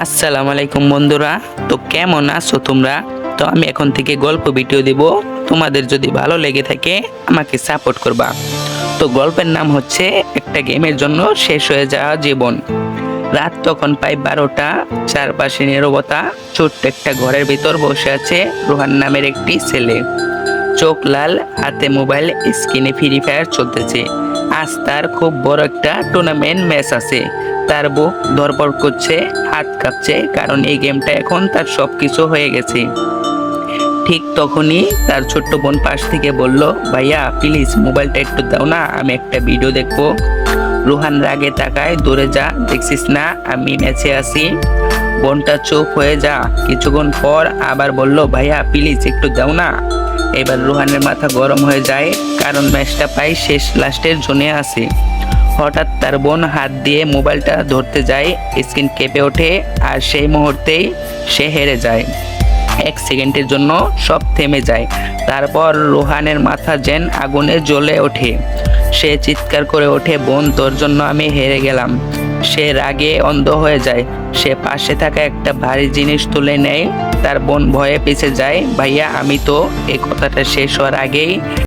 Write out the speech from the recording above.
আসসালামু আলাইকুম বন্ধুরা। তো কেমন আছো তোমরা? তো আমি এখন থেকে গল্প ভিডিও দিব, তোমাদের যদি ভালো লেগে থাকে আমাকে সাপোর্ট করবা। তো গল্পের নাম হচ্ছে একটা গেমের জন্য শেষ হয়ে যাওয়া জীবন। রাত তখন প্রায় 12টা, চারপাশে নীরবতা। ছোট্ট একটা ঘরের ভিতর বসে আছে রোহান নামের একটি ছেলে। চোখ লাল, হাতে মোবাইল, স্ক্রিনে ফ্রি ফায়ার চলতেছে। আজ তার খুব বড় একটা টুর্নামেন্ট ম্যাচ আছে। তার বুক ধড়ফড় করছে, হাত কাঁপছে, কারণ এই গেমটা এখন তার সবকিছু হয়ে গেছে। ঠিক তখনই তার ছোট্ট বোন পাশ থেকে বলল, ভাইয়া প্লিজ মোবাইলটা একটু দাও না, আমি একটা ভিডিও দেখবো। রোহান রাগে তাকায়, দূরে যা, দেখছিস না আমি ম্যাচে আছি। বোনটা চুপ হয়ে যা কিছুক্ষণ পর আবার বলল, ভাইয়া প্লিজ একটু দাও না। এবার রোহানের মাথা গরম হয়ে যায়, কারণ ম্যাচটা প্রায় শেষ, লাস্টের জোনে আছে। হঠাৎ তার বোন হাত দিয়ে মোবাইলটা ধরতে যায়, স্ক্রিন কেঁপে ওঠে, আর সেই মুহূর্তেই সে হেরে যায়। 1 সেকেন্ডের জন্য সব থেমে যায়। তারপর রোহানের মাথা যেন আগুনে জ্বলে ওঠে। সে চিৎকার করে ওঠে, বোন তোর জন্য আমি হেরে গেলাম। সে রাগে অন্ধ হয়ে যায়। সে পাশে থাকা একটা ভারী জিনিস তুলে নেয়। তার বোন ভয়ে পিছে যায়। ভাইয়া আমি তো, এই কথাটা শেষ হওয়ার আগেই